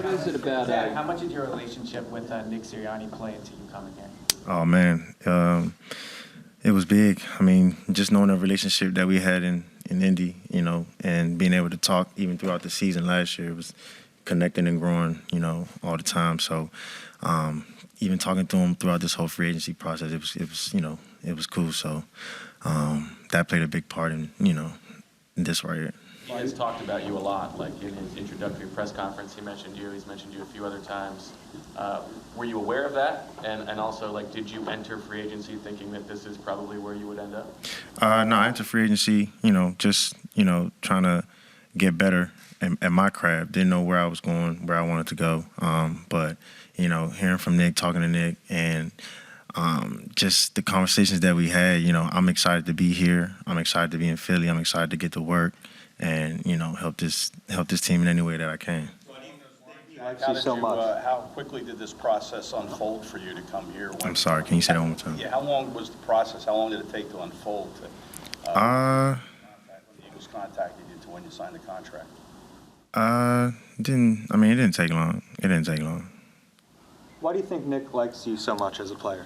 What is it about? Zach, how much did your relationship with Nick Sirianni play into you coming here? Oh man, it was big. I mean, just knowing the relationship that we had in Indy, and being able to talk even throughout the season last year, it was connecting and growing, all the time. So even talking to him throughout this whole free agency process, it was cool. So that played a big part in this right here. He has talked about you a lot, like in his introductory press conference, he mentioned you. He's mentioned you a few other times. Were you aware of that? And also, like, did you enter free agency thinking that this is probably where you would end up? No, I entered free agency, just, trying to get better at my craft. Didn't know where I was going, where I wanted to go. But, hearing from Nick, talking to Nick, and just the conversations that we had, I'm excited to be here. I'm excited to be in Philly. I'm excited to get to work and, help this team in any way that I can. How quickly did this process unfold for you to come here? I'm sorry, can you say that one more time? Yeah, how long was the process? How long did it take to unfold? When the Eagles contacted you to when you signed the contract? It didn't take long. It didn't take long. Why do you think Nick likes you so much as a player?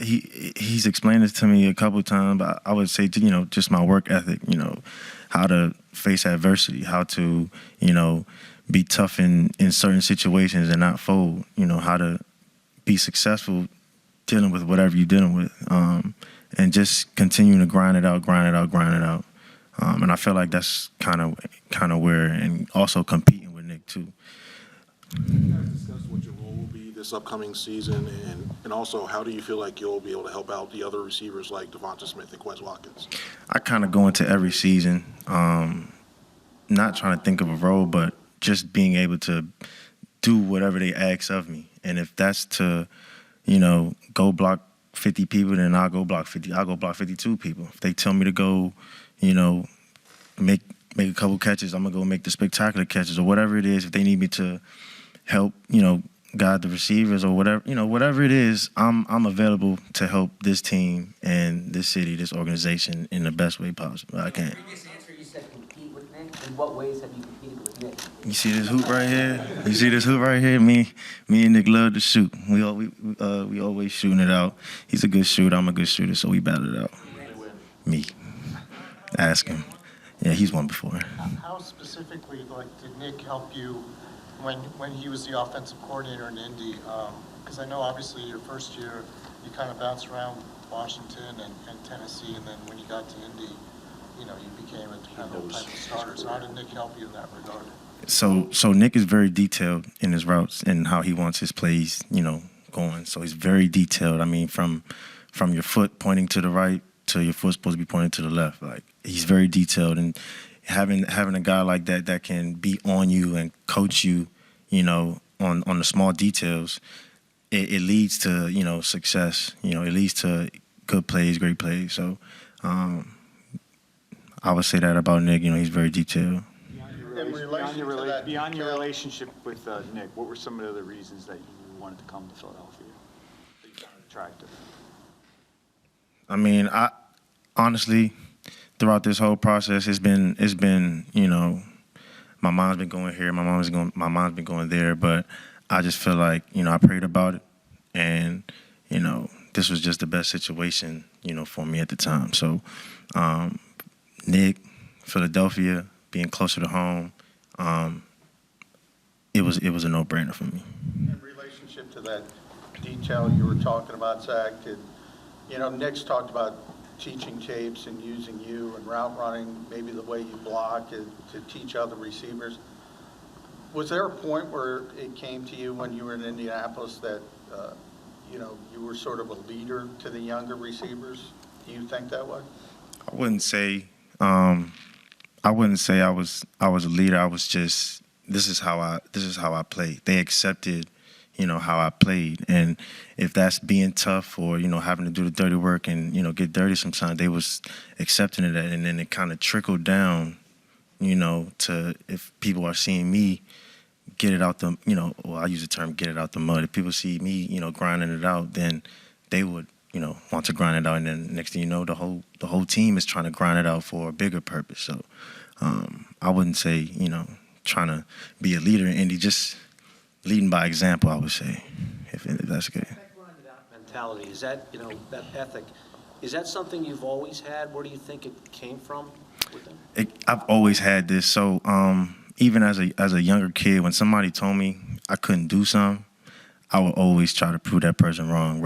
He's explained this to me a couple of times, but I would say, just my work ethic, how to face adversity, how to, be tough in certain situations and not fold, how to be successful dealing with whatever you're dealing with, and just continuing to grind it out. And I feel like that's kind of where, and also competing with Nick too. Can you guys discuss what your role will be this upcoming season, and also how do you feel like you'll be able to help out the other receivers like Devonta Smith and Quez Watkins? I kind of go into every season, not trying to think of a role, but just being able to do whatever they ask of me. And if that's to, go block 50 people, then I'll go block 50. I'll go block 52 people. If they tell me to go, make a couple catches, I'm gonna go make the spectacular catches or whatever it is. If they need me to help, guide the receivers or whatever, whatever it is, I'm available to help this team and this city, this organization in the best way possible I can. In the previous answer, you said compete with Nick. In what ways have you competed with Nick? You see this hoop right here? You see this hoop right here? Me and Nick love to shoot. We always shooting it out. He's a good shooter. I'm a good shooter, so we battle it out. Me. Ask him. Yeah, he's won before. How specifically, did Nick help you when he was the offensive coordinator in Indy? Because I know obviously your first year you kind of bounced around Washington and Tennessee, and then when you got to Indy, you became a dependable type of starter. So how did Nick help you in that regard? So Nick is very detailed in his routes and how he wants his plays, going. So he's very detailed. I mean, from your foot pointing to the right to your foot supposed to be pointing to the left. Like, he's very detailed, and having a guy like that can be on you and coach you, on the small details, it leads to, success. It leads to good plays, great plays. So I would say that about Nick. He's very detailed. Beyond your relationship with Nick, what were some of the other reasons that you wanted to come to Philadelphia that you found attractive? I mean, I honestly, throughout this whole process, it's been, my mom's been going here, my mom's been going there, but I just feel like, I prayed about it, and, this was just the best situation, for me at the time. So, Nick, Philadelphia, being closer to home, it was a no-brainer for me. In relationship to that detail you were talking about, Zach, Nick's talked about teaching tapes and using you and route running, maybe the way you block to teach other receivers. Was there a point where it came to you when you were in Indianapolis that, you were sort of a leader to the younger receivers? Do you think that way? I wouldn't say I was a leader. I was just, this is how I played. They accepted, how I played. And if that's being tough or, having to do the dirty work and, get dirty sometimes, they was accepting of that. And then it kind of trickled down, to if people are seeing me get it out the, well, I use the term get it out the mud. If people see me, grinding it out, then they would, want to grind it out. And then next thing you know, the whole team is trying to grind it out for a bigger purpose. So I wouldn't say, trying to be a leader in Indy, just leading by example, I would say, if that's okay. That grinded out mentality, is that, that ethic, is that something you've always had? Where do you think it came from with them? I've always had this. So even as a younger kid, when somebody told me I couldn't do something, I would always try to prove that person wrong,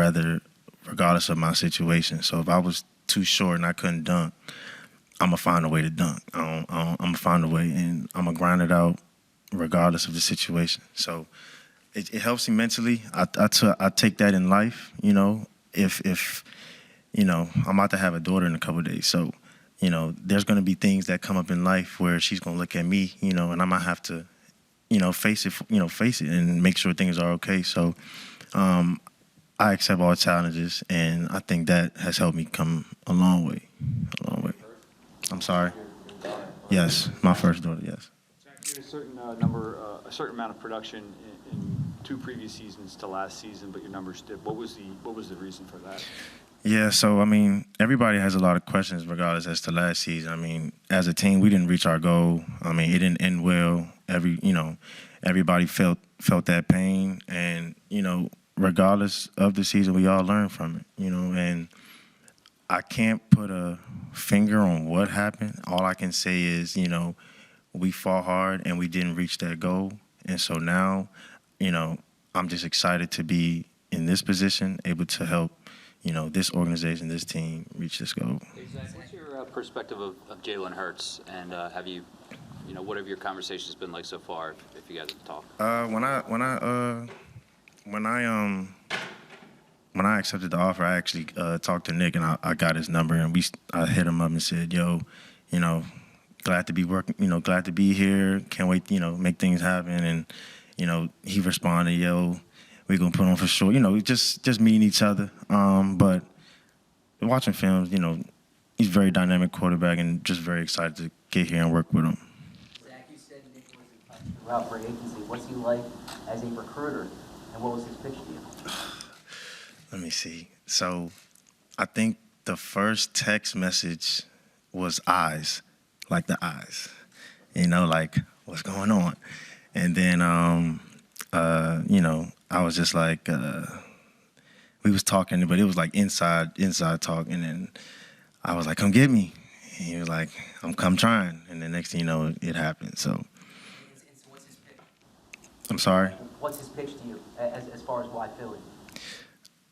regardless of my situation. So if I was too short and I couldn't dunk, I'm gonna find a way to dunk. I'm gonna find a way, and I'm gonna grind it out regardless of the situation. So it helps me mentally. I take that in life. If I'm about to have a daughter in a couple of days, so there's gonna be things that come up in life where she's gonna look at me, and I'm gonna have to, face it and make sure things are okay. So I accept all challenges, and I think that has helped me come a long way. I'm sorry. Yes, my first daughter. Yes. You had a certain a certain amount of production in 2 previous seasons to last season, but your numbers dipped. What was the reason for that? Yeah, so everybody has a lot of questions regardless as to last season. As a team, we didn't reach our goal. It didn't end well. Everybody felt that pain, and regardless of the season, we all learned from it. And I can't put a finger on what happened. All I can say is, we fought hard and we didn't reach that goal. And so now, I'm just excited to be in this position, able to help, this organization, this team reach this goal. What's your perspective of Jalen Hurts, and have you, what have your conversations been like so far, if you guys have talked? When I accepted the offer, I actually talked to Nick, and I got his number, and I hit him up and said, "Yo, glad to be working, glad to be here. Can't wait, make things happen." And he responded, "Yo, we're gonna put on for sure." Just meeting each other. But watching films, he's a very dynamic quarterback, and just very excited to get here and work with him. Zach, you said Nick was in touch throughout free agency. What's he like as a recruiter, and what was his pitch to you? Let me see. So I think the first text message was eyes, like the eyes, like what's going on. And then, I was just like, we was talking, but it was like inside talk. And then I was like, "Come get me." And he was like, I'm trying. And the next thing you know, it happened. So. What's his pitch? I'm sorry? What's his pitch to you as far as why Philly?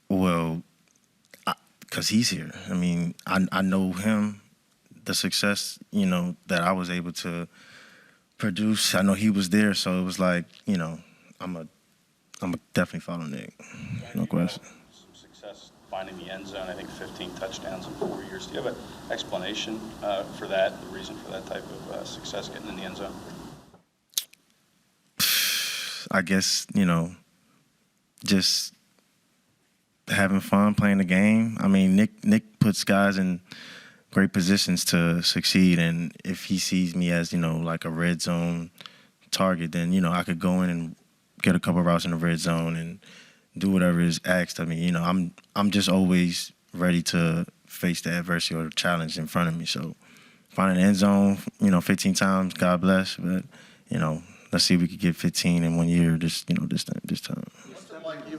Well, because he's here. I know him, the success, that I was able to produce. I know he was there, so it was like, I'm a definitely follow Nick. No question. Some success finding the end zone. I think 15 touchdowns in 4 years. Do you have an explanation for that, the reason for that type of success getting in the end zone? I guess, just having fun playing the game. Nick puts guys in great positions to succeed, and if he sees me as, like a red zone target, then, I could go in and get a couple of routes in the red zone and do whatever is asked of me. I'm just always ready to face the adversity or the challenge in front of me. So finding the end zone, 15 times, God bless, but, let's see if we could get 15 in 1 year this time. Like you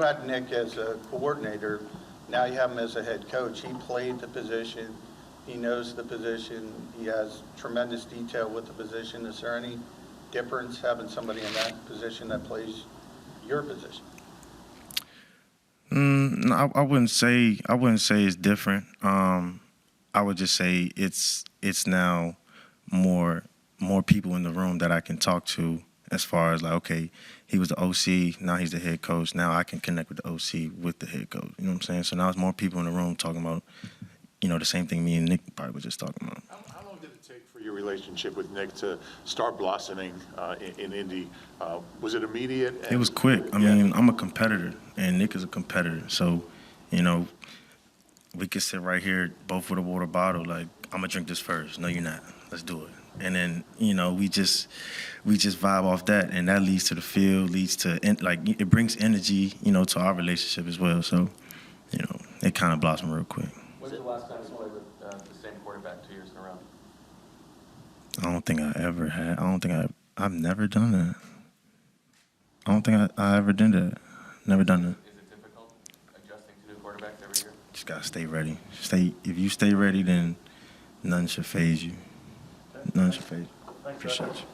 had Nick as a coordinator, now you have him as a head coach. He played the position, he knows the position, he has tremendous detail with the position. Is there any difference having somebody in that position that plays your position? No, I wouldn't say it's different. I would just say it's now more people in the room that I can talk to, as far as like, okay, he was the OC, now he's the head coach. Now I can connect with the OC with the head coach. You know what I'm saying? So now it's more people in the room talking about, the same thing me and Nick probably were just talking about. How long did it take for your relationship with Nick to start blossoming in Indy? Was it immediate? It was quick. I'm a competitor, and Nick is a competitor. So, we could sit right here, both with a water bottle, like, I'm going to drink this first. No, you're not. Let's do it. And then, we just vibe off that, and that leads to the field, leads to, it brings energy, to our relationship as well. So, it kind of blossomed real quick. When's the last time you played with the same quarterback 2 years in a row? I don't think I I've never done that. I don't think I ever did that. Never done that. Is it difficult adjusting to new quarterbacks every year? Just gotta stay ready. If you stay ready, then none should phase you. None should phase you. Appreciate you.